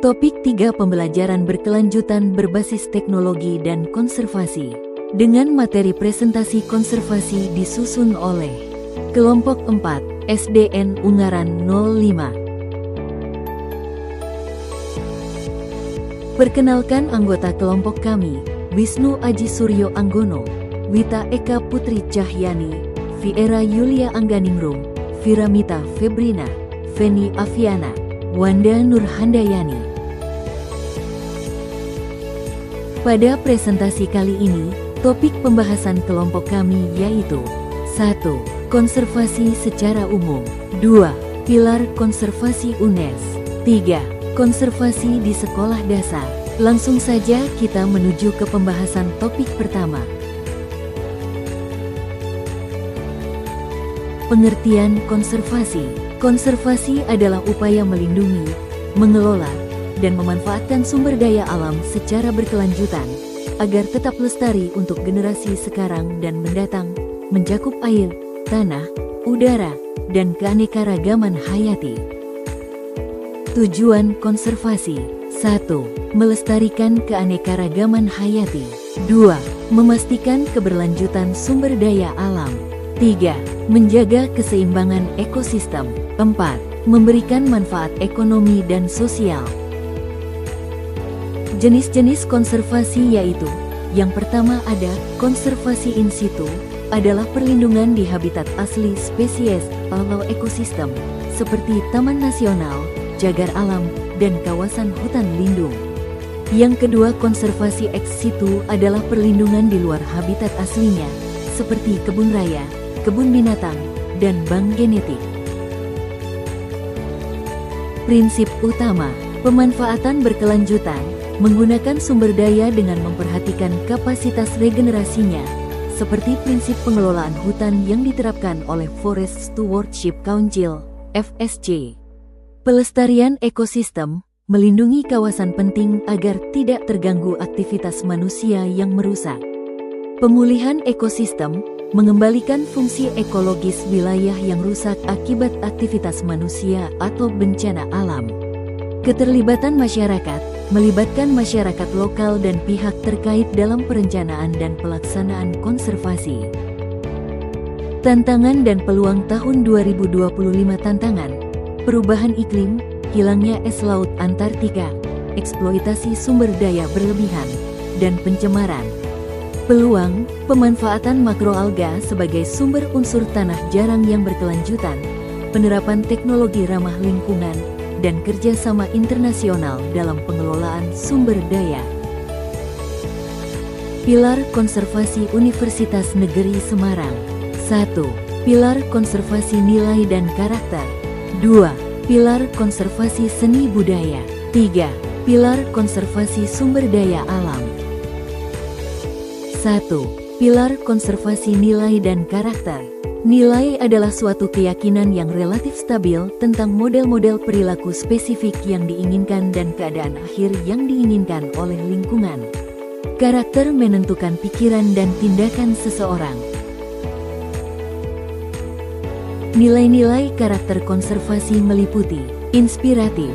Topik 3 Pembelajaran berkelanjutan berbasis teknologi dan konservasi. Dengan materi presentasi konservasi disusun oleh Kelompok 4, SDN Ungaran 05. Perkenalkan anggota kelompok kami, Wisnu Aji Suryo Anggono, Wita Eka Putri Cahyani, Viera Yulia Angganingrum, Viramita Febrina, Feni Aviana, Wanda Nurhandayani. Pada presentasi kali ini, topik pembahasan kelompok kami yaitu 1. Konservasi secara umum. 2. Pilar konservasi UNES. 3. Konservasi di sekolah dasar. Langsung saja kita menuju ke pembahasan topik pertama. Pengertian konservasi. Konservasi adalah upaya melindungi, mengelola, dan memanfaatkan sumber daya alam secara berkelanjutan, agar tetap lestari untuk generasi sekarang dan mendatang, mencakup air, tanah, udara, dan keanekaragaman hayati. Tujuan konservasi. 1. Melestarikan keanekaragaman hayati. 2. Memastikan keberlanjutan sumber daya alam. 3. Menjaga keseimbangan ekosistem. 4. Memberikan manfaat ekonomi dan sosial. Jenis-jenis konservasi yaitu, yang pertama ada konservasi in situ, adalah perlindungan di habitat asli spesies atau ekosistem, seperti taman nasional, cagar alam, dan kawasan hutan lindung. Yang kedua, konservasi ex situ adalah perlindungan di luar habitat aslinya, seperti kebun raya, kebun binatang, dan bank genetik. Prinsip utama, pemanfaatan berkelanjutan, menggunakan sumber daya dengan memperhatikan kapasitas regenerasinya, seperti prinsip pengelolaan hutan yang diterapkan oleh Forest Stewardship Council, FSC. Pelestarian ekosistem, melindungi kawasan penting agar tidak terganggu aktivitas manusia yang merusak. Pemulihan ekosistem, mengembalikan fungsi ekologis wilayah yang rusak akibat aktivitas manusia atau bencana alam. Keterlibatan masyarakat, melibatkan masyarakat lokal dan pihak terkait dalam perencanaan dan pelaksanaan konservasi. Tantangan dan peluang tahun 2025. Tantangan: perubahan iklim, hilangnya es laut Antartika, eksploitasi sumber daya berlebihan, dan pencemaran. Peluang: pemanfaatan makroalga sebagai sumber unsur tanah jarang yang berkelanjutan, penerapan teknologi ramah lingkungan, dan kerjasama internasional dalam pengelolaan sumber daya. Pilar konservasi Universitas Negeri Semarang. 1. Pilar konservasi nilai dan karakter. 2. Pilar konservasi seni budaya. 3. Pilar konservasi sumber daya alam. 1. Pilar konservasi nilai dan karakter. Nilai adalah suatu keyakinan yang relatif stabil tentang model-model perilaku spesifik yang diinginkan dan keadaan akhir yang diinginkan oleh lingkungan. Karakter menentukan pikiran dan tindakan seseorang. Nilai-nilai karakter konservasi meliputi inspiratif,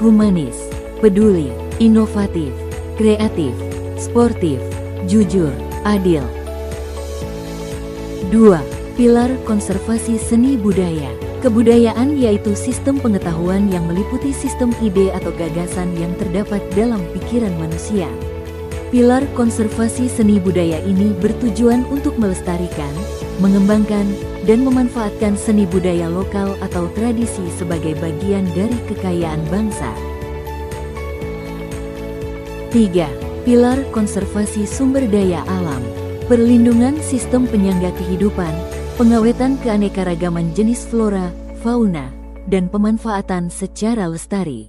humanis, peduli, inovatif, kreatif, sportif, jujur, adil. 2. Pilar konservasi seni budaya. Kebudayaan yaitu sistem pengetahuan yang meliputi sistem ide atau gagasan yang terdapat dalam pikiran manusia. Pilar konservasi seni budaya ini bertujuan untuk melestarikan, mengembangkan, dan memanfaatkan seni budaya lokal atau tradisi sebagai bagian dari kekayaan bangsa. 3. Pilar konservasi sumber daya alam. Perlindungan sistem penyangga kehidupan, pengawetan keanekaragaman jenis flora, fauna, dan pemanfaatan secara lestari.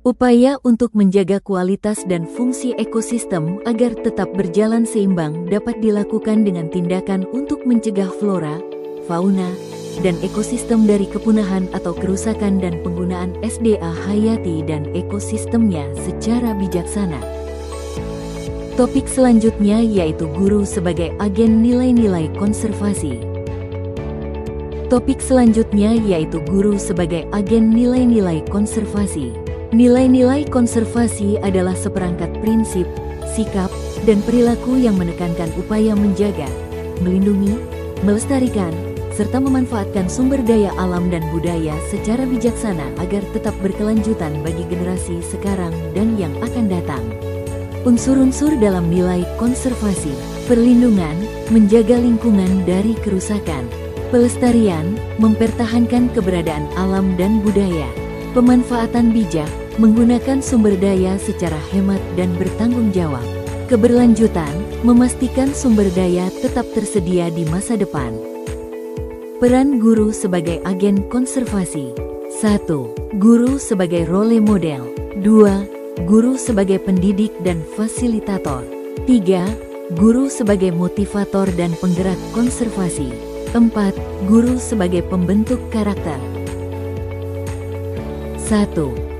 Upaya untuk menjaga kualitas dan fungsi ekosistem agar tetap berjalan seimbang dapat dilakukan dengan tindakan untuk mencegah flora, fauna, dan ekosistem dari kepunahan atau kerusakan dan penggunaan SDA hayati dan ekosistemnya secara bijaksana. Topik selanjutnya yaitu guru sebagai agen nilai-nilai konservasi. Topik selanjutnya yaitu guru sebagai agen nilai-nilai konservasi. Nilai-nilai konservasi adalah seperangkat prinsip, sikap, dan perilaku yang menekankan upaya menjaga, melindungi, melestarikan, serta memanfaatkan sumber daya alam dan budaya secara bijaksana agar tetap berkelanjutan bagi generasi sekarang dan yang akan datang. Unsur-unsur dalam nilai konservasi: perlindungan, menjaga lingkungan dari kerusakan; pelestarian, mempertahankan keberadaan alam dan budaya; pemanfaatan bijak, menggunakan sumber daya secara hemat dan bertanggung jawab; keberlanjutan, memastikan sumber daya tetap tersedia di masa depan. Peran guru sebagai agen konservasi: 1. Guru sebagai role model. 2. Guru sebagai pendidik dan fasilitator. 3. Guru sebagai motivator dan penggerak konservasi. 4. Guru sebagai pembentuk karakter. 1.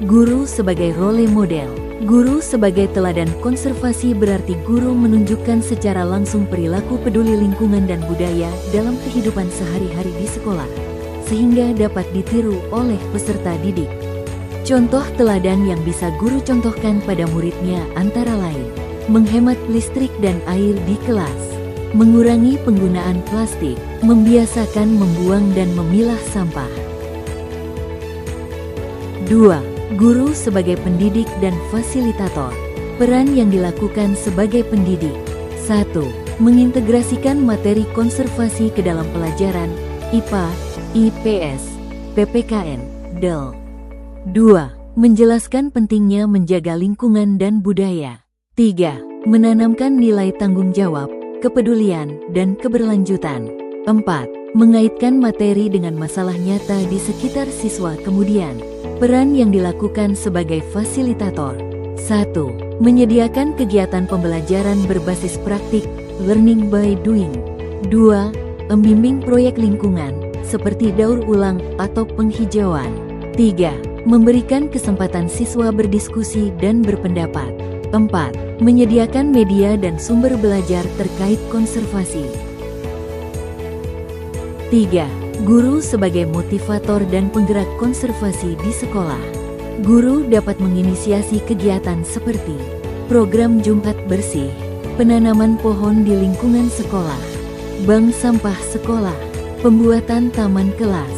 Guru sebagai role model. Guru sebagai teladan konservasi berarti guru menunjukkan secara langsung perilaku peduli lingkungan dan budaya dalam kehidupan sehari-hari di sekolah, sehingga dapat ditiru oleh peserta didik. Contoh teladan yang bisa guru contohkan pada muridnya antara lain: menghemat listrik dan air di kelas, mengurangi penggunaan plastik, membiasakan membuang dan memilah sampah. 2. Guru sebagai pendidik dan fasilitator. Peran yang dilakukan sebagai pendidik: 1. Mengintegrasikan materi konservasi ke dalam pelajaran IPA, IPS, PPKN, DEL. 2. Menjelaskan pentingnya menjaga lingkungan dan budaya. 3. Menanamkan nilai tanggung jawab, kepedulian, dan keberlanjutan. 4. Mengaitkan materi dengan masalah nyata di sekitar siswa kemudian. Peran yang dilakukan sebagai fasilitator: 1. Menyediakan kegiatan pembelajaran berbasis praktik, learning by doing. 2. Membimbing proyek lingkungan, seperti daur ulang atau penghijauan. 3. Memberikan kesempatan siswa berdiskusi dan berpendapat. 4. Menyediakan media dan sumber belajar terkait konservasi. 3. Guru sebagai motivator dan penggerak konservasi di sekolah. Guru dapat menginisiasi kegiatan seperti program Jumat Bersih, penanaman pohon di lingkungan sekolah, bank sampah sekolah, pembuatan taman kelas.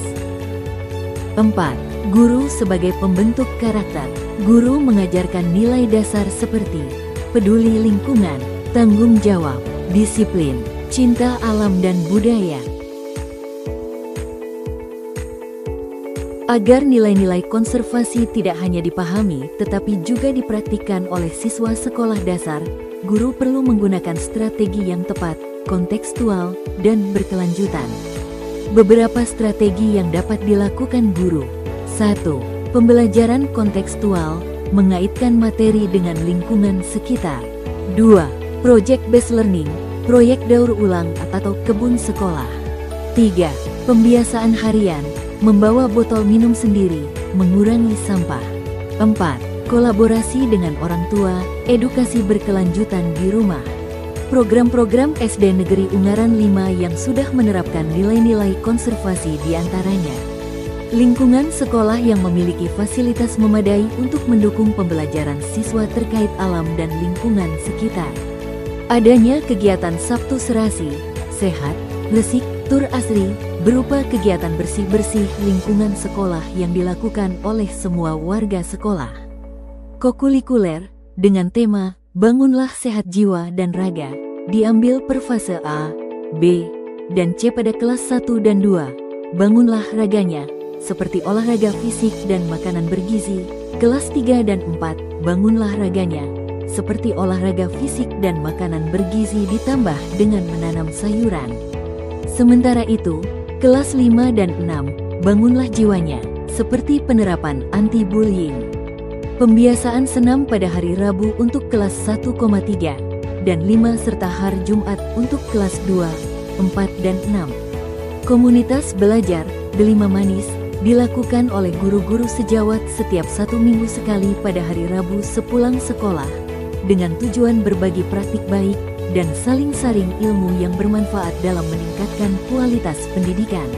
4. Guru sebagai pembentuk karakter. Guru mengajarkan nilai dasar seperti peduli lingkungan, tanggung jawab, disiplin, cinta alam dan budaya. Agar nilai-nilai konservasi tidak hanya dipahami tetapi juga dipraktikkan oleh siswa sekolah dasar, guru perlu menggunakan strategi yang tepat, kontekstual, dan berkelanjutan. Beberapa strategi yang dapat dilakukan guru: 1. Pembelajaran kontekstual, mengaitkan materi dengan lingkungan sekitar. 2. Project based learning, proyek daur ulang atau kebun sekolah. 3. Pembiasaan harian, membawa botol minum sendiri, mengurangi sampah. 4. Kolaborasi dengan orang tua, edukasi berkelanjutan di rumah. Program-program SD Negeri Ungaran 5 yang sudah menerapkan nilai-nilai konservasi diantaranya: lingkungan sekolah yang memiliki fasilitas memadai untuk mendukung pembelajaran siswa terkait alam dan lingkungan sekitar. Adanya kegiatan Sabtu Serasi, sehat, resik, tur asri, berupa kegiatan bersih-bersih lingkungan sekolah yang dilakukan oleh semua warga sekolah. Kokulikuler, dengan tema Bangunlah Sehat Jiwa dan Raga, diambil per fase A, B, dan C pada kelas 1 dan 2. Bangunlah raganya, seperti olahraga fisik dan makanan bergizi. Kelas 3 dan 4, bangunlah raganya, seperti olahraga fisik dan makanan bergizi ditambah dengan menanam sayuran. Sementara itu, kelas 5 dan 6, bangunlah jiwanya, seperti penerapan anti-bullying. Pembiasaan senam pada hari Rabu untuk kelas 1,3 dan 5 serta hari Jumat untuk kelas 2, 4 dan 6. Komunitas belajar, Delima Manis, dilakukan oleh guru-guru sejawat setiap 1 minggu sekali pada hari Rabu sepulang sekolah, dengan tujuan berbagi praktik baik dan saling sharing ilmu yang bermanfaat dalam meningkatkan kualitas pendidikan.